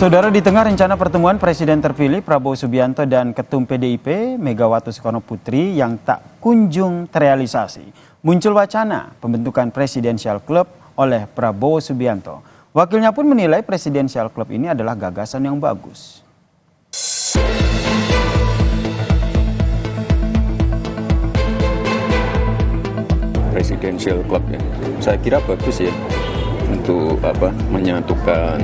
Saudara, di tengah rencana pertemuan Presiden terpilih Prabowo Subianto dan Ketum PDIP Megawati Soekarno Putri yang tak kunjung terrealisasi, muncul wacana pembentukan Presidential Club oleh Prabowo Subianto. Wakilnya pun menilai Presidential Club ini adalah gagasan yang bagus. Presidential Club ya, saya kira bagus ya untuk menyatukan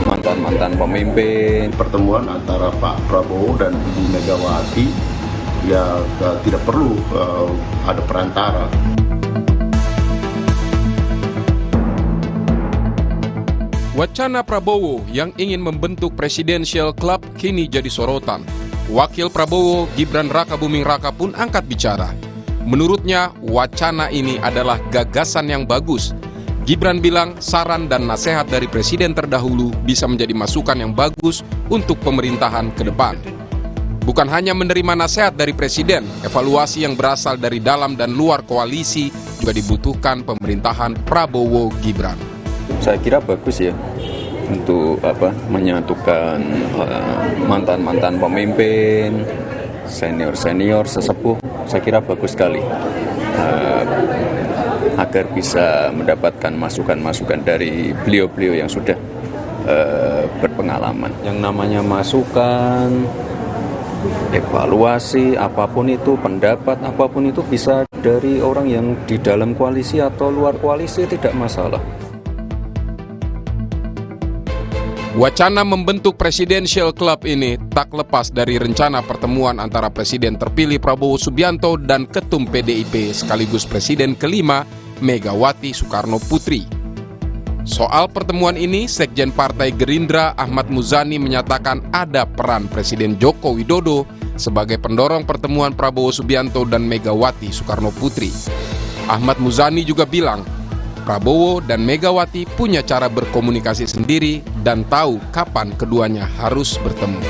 mantan-mantan pemimpin. Pertemuan antara Pak Prabowo dan Ibu Megawati ya tidak perlu ada perantara. Wacana Prabowo yang ingin membentuk Presidential Club kini jadi sorotan. Wakil Prabowo Gibran Rakabuming Raka pun angkat bicara. Menurutnya, wacana ini adalah gagasan yang bagus. Gibran bilang saran dan nasihat dari presiden terdahulu bisa menjadi masukan yang bagus untuk pemerintahan ke depan. Bukan hanya menerima nasihat dari presiden, evaluasi yang berasal dari dalam dan luar koalisi juga dibutuhkan pemerintahan Prabowo Gibran. Saya kira bagus ya untuk menyatukan mantan-mantan pemimpin, senior-senior, sesepuh. Saya kira bagus sekali agar bisa mendapatkan masukan-masukan dari beliau-beliau yang sudah berpengalaman. Yang namanya masukan, evaluasi, apapun itu, pendapat apapun itu bisa dari orang yang di dalam koalisi atau luar koalisi, tidak masalah. Wacana membentuk Presidential Club ini tak lepas dari rencana pertemuan antara Presiden terpilih Prabowo Subianto dan Ketum PDIP sekaligus Presiden kelima Megawati Soekarno Putri. Soal pertemuan ini, Sekjen Partai Gerindra Ahmad Muzani menyatakan ada peran Presiden Joko Widodo sebagai pendorong pertemuan Prabowo Subianto dan Megawati Soekarno Putri. Ahmad Muzani juga bilang Prabowo dan Megawati punya cara berkomunikasi sendiri dan tahu kapan keduanya harus bertemu.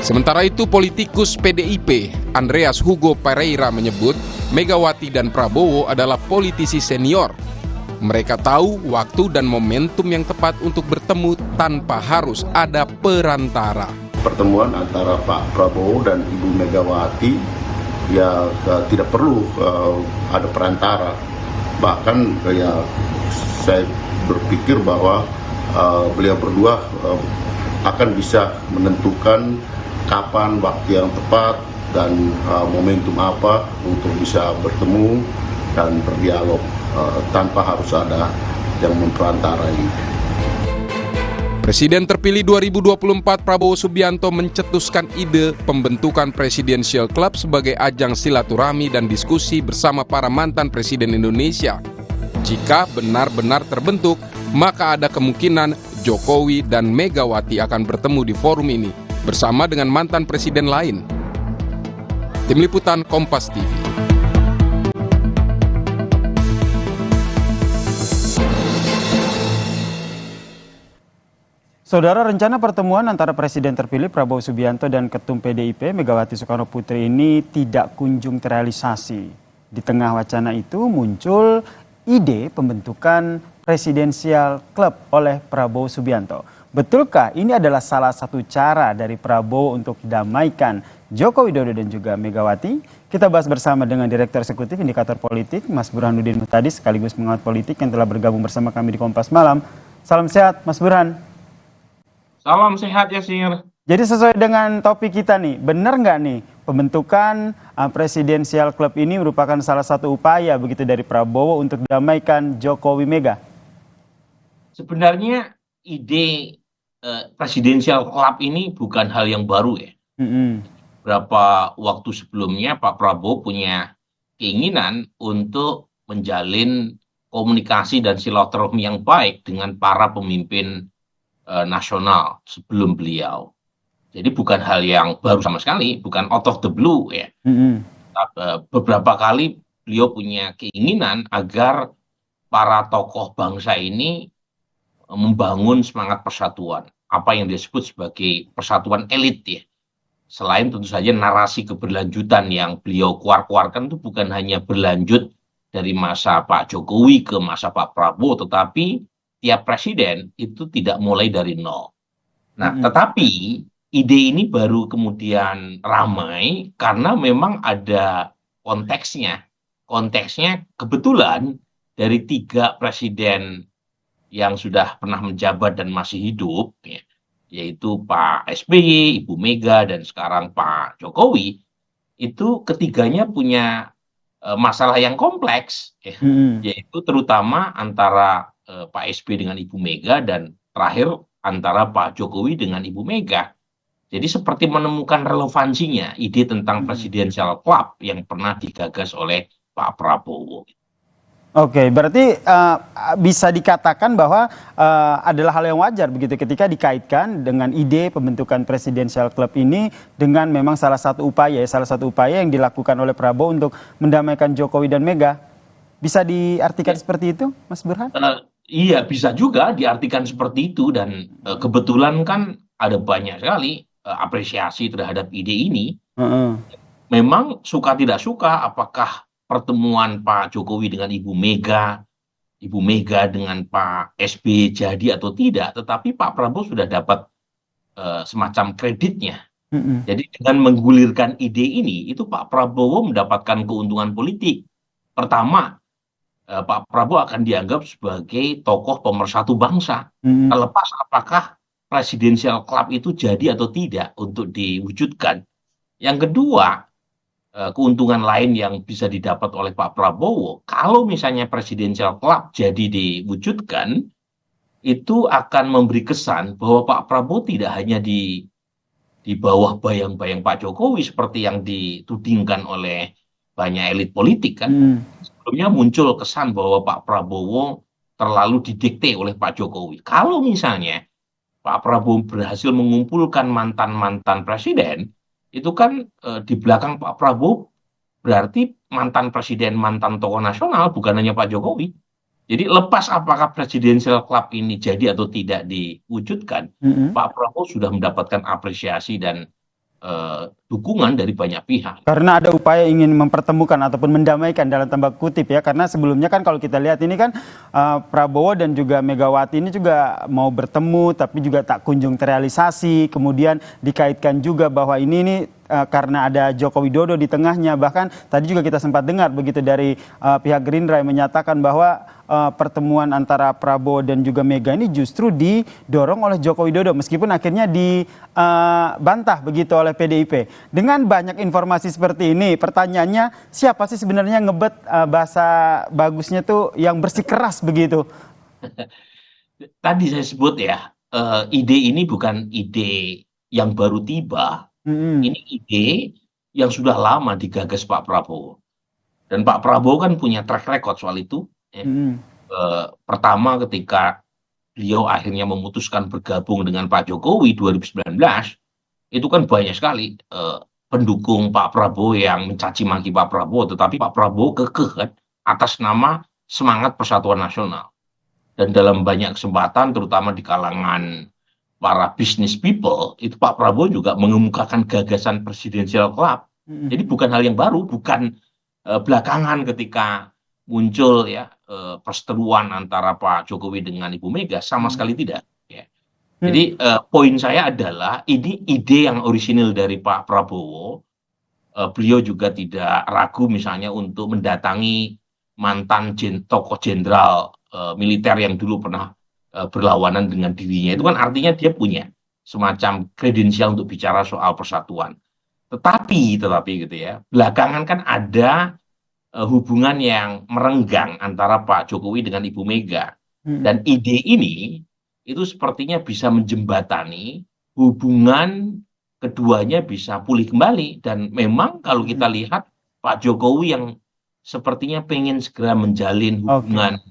Sementara itu, politikus PDIP Andreas Hugo Pereira menyebut Megawati dan Prabowo adalah politisi senior. Mereka tahu waktu dan momentum yang tepat untuk bertemu tanpa harus ada perantara. Pertemuan antara Pak Prabowo dan Ibu Megawati ya tidak perlu ada perantara. Bahkan ya saya berpikir bahwa beliau berdua akan bisa menentukan kapan waktu yang tepat dan momentum apa untuk bisa bertemu dan berdialog tanpa harus ada yang memperantarai. Presiden terpilih 2024 Prabowo Subianto mencetuskan ide pembentukan Presidential Club sebagai ajang silaturahmi dan diskusi bersama para mantan presiden Indonesia. Jika benar-benar terbentuk, maka ada kemungkinan Jokowi dan Megawati akan bertemu di forum ini bersama dengan mantan presiden lain. Tim Liputan Kompas TV. Saudara, rencana pertemuan antara Presiden terpilih Prabowo Subianto dan Ketum PDIP Megawati Soekarno Putri ini tidak kunjung terrealisasi. Di tengah wacana itu muncul ide pembentukan Presidential Club oleh Prabowo Subianto. Betulkah ini adalah salah satu cara dari Prabowo untuk damaikan Joko Widodo dan juga Megawati? Kita bahas bersama dengan Direktur Eksekutif Indikator Politik, Mas Burhanuddin Muhtadi, sekaligus pengamat politik yang telah bergabung bersama kami di Kompas Malam. Salam sehat, Mas Burhan. Salam sehat ya, Sir. Jadi sesuai dengan topik kita nih, benar nggak nih pembentukan Presidential Club ini merupakan salah satu upaya begitu dari Prabowo untuk damaikan Jokowi Mega? Sebenarnya ide Presidential Club ini bukan hal yang baru ya. Beberapa waktu sebelumnya Pak Prabowo punya keinginan untuk menjalin komunikasi dan silaturahmi yang baik dengan para pemimpin nasional sebelum beliau. Jadi bukan hal yang baru sama sekali, bukan out of the blue ya. Beberapa kali beliau punya keinginan agar para tokoh bangsa ini membangun semangat persatuan, apa yang disebut sebagai persatuan elit ya. Selain tentu saja narasi keberlanjutan yang beliau keluarkan itu bukan hanya berlanjut dari masa Pak Jokowi ke masa Pak Prabowo, tetapi tiap presiden itu tidak mulai dari nol. Nah, tetapi ide ini baru kemudian ramai karena memang ada konteksnya. Konteksnya kebetulan dari 3 presiden yang sudah pernah menjabat dan masih hidup, ya, yaitu Pak SBY, Ibu Mega, dan sekarang Pak Jokowi, itu ketiganya punya masalah yang kompleks, ya, yaitu terutama antara Pak SBY dengan Ibu Mega, dan terakhir antara Pak Jokowi dengan Ibu Mega. Jadi seperti menemukan relevansinya ide tentang presidential club yang pernah digagas oleh Pak Prabowo. Oke, berarti bisa dikatakan bahwa adalah hal yang wajar begitu ketika dikaitkan dengan ide pembentukan presidential club ini dengan memang salah satu upaya yang dilakukan oleh Prabowo untuk mendamaikan Jokowi dan Mega. Bisa diartikan seperti itu, Mas Burhan? Iya, bisa juga diartikan seperti itu, dan kebetulan kan ada banyak sekali apresiasi terhadap ide ini. Memang suka tidak suka apakah pertemuan Pak Jokowi dengan Ibu Mega dengan Pak SBY jadi atau tidak, tetapi Pak Prabowo sudah dapat semacam kreditnya. Jadi dengan menggulirkan ide ini, itu Pak Prabowo mendapatkan keuntungan politik. Pertama, Pak Prabowo akan dianggap sebagai tokoh pemersatu bangsa. Terlepas apakah presidential club itu jadi atau tidak untuk diwujudkan. Yang kedua, keuntungan lain yang bisa didapat oleh Pak Prabowo, kalau misalnya presidential club jadi diwujudkan, itu akan memberi kesan bahwa Pak Prabowo tidak hanya di bawah bayang-bayang Pak Jokowi seperti yang ditudingkan oleh banyak elit politik kan. Sebelumnya muncul kesan bahwa Pak Prabowo terlalu didikte oleh Pak Jokowi. Kalau misalnya Pak Prabowo berhasil mengumpulkan mantan-mantan presiden, itu kan di belakang Pak Prabowo berarti mantan presiden, mantan tokoh nasional, bukan hanya Pak Jokowi. Jadi lepas apakah presidential club ini jadi atau tidak diwujudkan, Pak Prabowo sudah mendapatkan apresiasi dan dukungan dari banyak pihak. Karena ada upaya ingin mempertemukan ataupun mendamaikan dalam tanda kutip ya, karena sebelumnya kan kalau kita lihat ini kan Prabowo dan juga Megawati ini juga mau bertemu tapi juga tak kunjung terrealisasi, kemudian dikaitkan juga bahwa ini karena ada Joko Widodo di tengahnya, bahkan tadi juga kita sempat dengar begitu dari pihak Gerindra yang menyatakan bahwa pertemuan antara Prabowo dan juga Mega ini justru didorong oleh Joko Widodo meskipun akhirnya dibantah begitu oleh PDIP. Dengan banyak informasi seperti ini, pertanyaannya siapa sih sebenarnya ngebet, bahasa bagusnya tuh yang bersikeras begitu? Tadi saya sebut ya, ide ini bukan ide yang baru tiba. Ini ide yang sudah lama digagas Pak Prabowo. Dan Pak Prabowo kan punya track record soal itu. Ya. Pertama ketika beliau akhirnya memutuskan bergabung dengan Pak Jokowi 2019, itu kan banyak sekali pendukung Pak Prabowo yang mencaci maki Pak Prabowo, tetapi Pak Prabowo kekeh kan, atas nama semangat persatuan nasional. Dan dalam banyak kesempatan, terutama di kalangan para business people, itu Pak Prabowo juga mengemukakan gagasan presidential club. Jadi bukan hal yang baru, bukan belakangan ketika muncul ya perseteruan antara Pak Jokowi dengan Ibu Mega, sama sekali tidak. Ya. Jadi poin saya adalah ini ide yang orisinil dari Pak Prabowo. Beliau juga tidak ragu misalnya untuk mendatangi mantan tokoh jenderal militer yang dulu pernah berlawanan dengan dirinya. Itu kan artinya dia punya semacam kredensial untuk bicara soal persatuan. Tetapi gitu ya, belakangan kan ada hubungan yang merenggang antara Pak Jokowi dengan Ibu Mega. Dan ide ini itu sepertinya bisa menjembatani hubungan keduanya bisa pulih kembali. Dan memang kalau kita lihat Pak Jokowi yang sepertinya pengen segera menjalin hubungan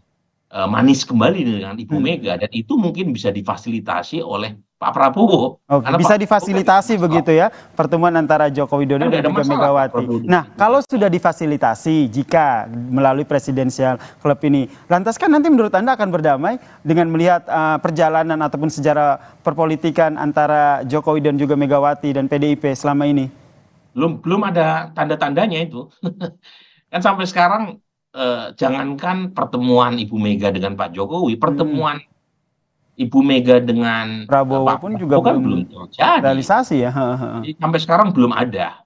manis kembali dengan Ibu Mega, dan itu mungkin bisa difasilitasi oleh Pak Prabowo. Bisa difasilitasi begitu ya pertemuan antara Joko Widodo dan juga Megawati. Nah, kalau sudah difasilitasi jika melalui presidensial club ini, lantas kan nanti menurut Anda akan berdamai dengan melihat perjalanan ataupun sejarah perpolitikan antara Jokowi dan juga Megawati dan PDIP selama ini? Belum ada tanda-tandanya itu. Kan sampai sekarang jangankan pertemuan Ibu Mega dengan Pak Jokowi, pertemuan Ibu Mega dengan Prabowo Pak pun juga Prabowo kan belum belum terjadi. realisasi ya. Jadi sampai sekarang belum ada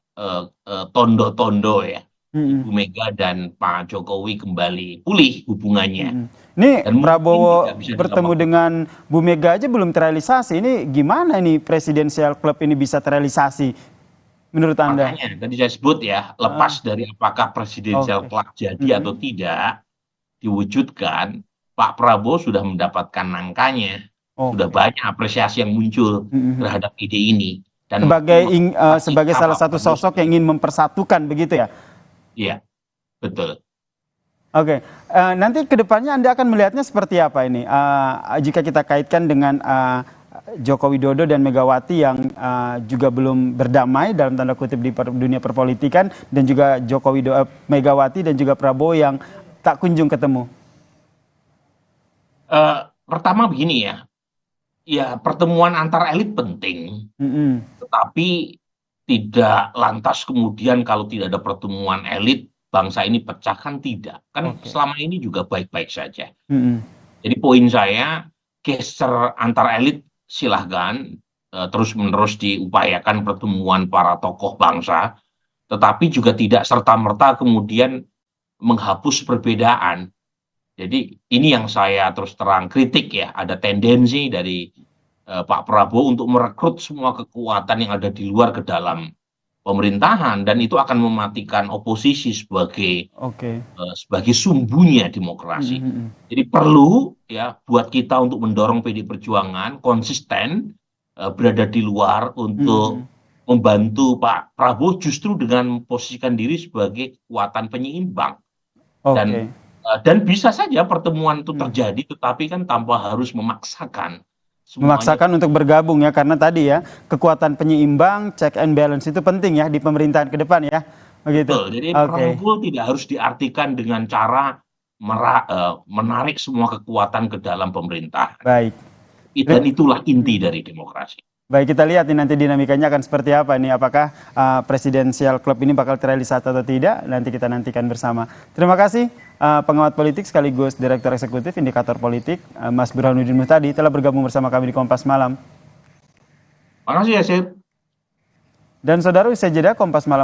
tondo-tondo ya. Ibu Mm-mm. Mega dan Pak Jokowi kembali pulih hubungannya. Mm-mm. Ini Dan mungkin Prabowo tidak bisa dalam bertemu waktu. dengan Bu Mega aja belum terrealisasi. Ini gimana ini Presidensial Club ini bisa terrealisasi menurut Anda? Makanya tadi saya sebut ya, lepas dari apakah presidensial Oke. club jadi atau tidak diwujudkan, Pak Prabowo sudah mendapatkan nangkanya, sudah Oke. banyak apresiasi yang muncul Mhm. terhadap ide ini. Dan Sebagai salah satu sosok yang ingin mempersatukan begitu ya. Iya, betul. Oke, nanti ke depannya Anda akan melihatnya seperti apa ini? Jika kita kaitkan dengan Joko Widodo dan Megawati yang juga belum berdamai dalam tanda kutip di dunia perpolitikan, dan juga Megawati dan juga Prabowo yang tak kunjung ketemu. Pertama begini ya pertemuan antar elit penting, tetapi tidak lantas kemudian kalau tidak ada pertemuan elit bangsa ini pecah, kan tidak. Kan selama ini juga baik-baik saja. Jadi poin saya, geser antar elit silahkan terus-menerus diupayakan pertemuan para tokoh bangsa, tetapi juga tidak serta-merta kemudian menghapus perbedaan. Jadi ini yang saya terus terang kritik ya, ada tendensi dari Pak Prabowo untuk merekrut semua kekuatan yang ada di luar ke dalam pemerintahan, dan itu akan mematikan oposisi sebagai sumbunya demokrasi. Jadi perlu ya buat kita untuk mendorong PD Perjuangan konsisten berada di luar untuk membantu Pak Prabowo justru dengan memposisikan diri sebagai kekuatan penyeimbang. Dan bisa saja pertemuan itu terjadi, tetapi kan tanpa harus memaksakan. Memaksakan untuk bergabung ya, karena tadi ya kekuatan penyeimbang, check and balance itu penting ya di pemerintahan ke depan ya, begitu. Betul, jadi merangkul tidak harus diartikan dengan cara menarik semua kekuatan ke dalam pemerintahan. Baik. Dan itulah inti dari demokrasi. Baik, kita lihat nih nanti dinamikanya akan seperti apa nih, apakah Presidensial Club ini bakal terrealisasi atau tidak, nanti kita nantikan bersama. Terima kasih pengamat politik sekaligus Direktur Eksekutif Indikator Politik, Mas Burhanuddin Muhtadi telah bergabung bersama kami di Kompas Malam. Terima kasih, Yasir. Dan saudara, usai jeda Kompas Malam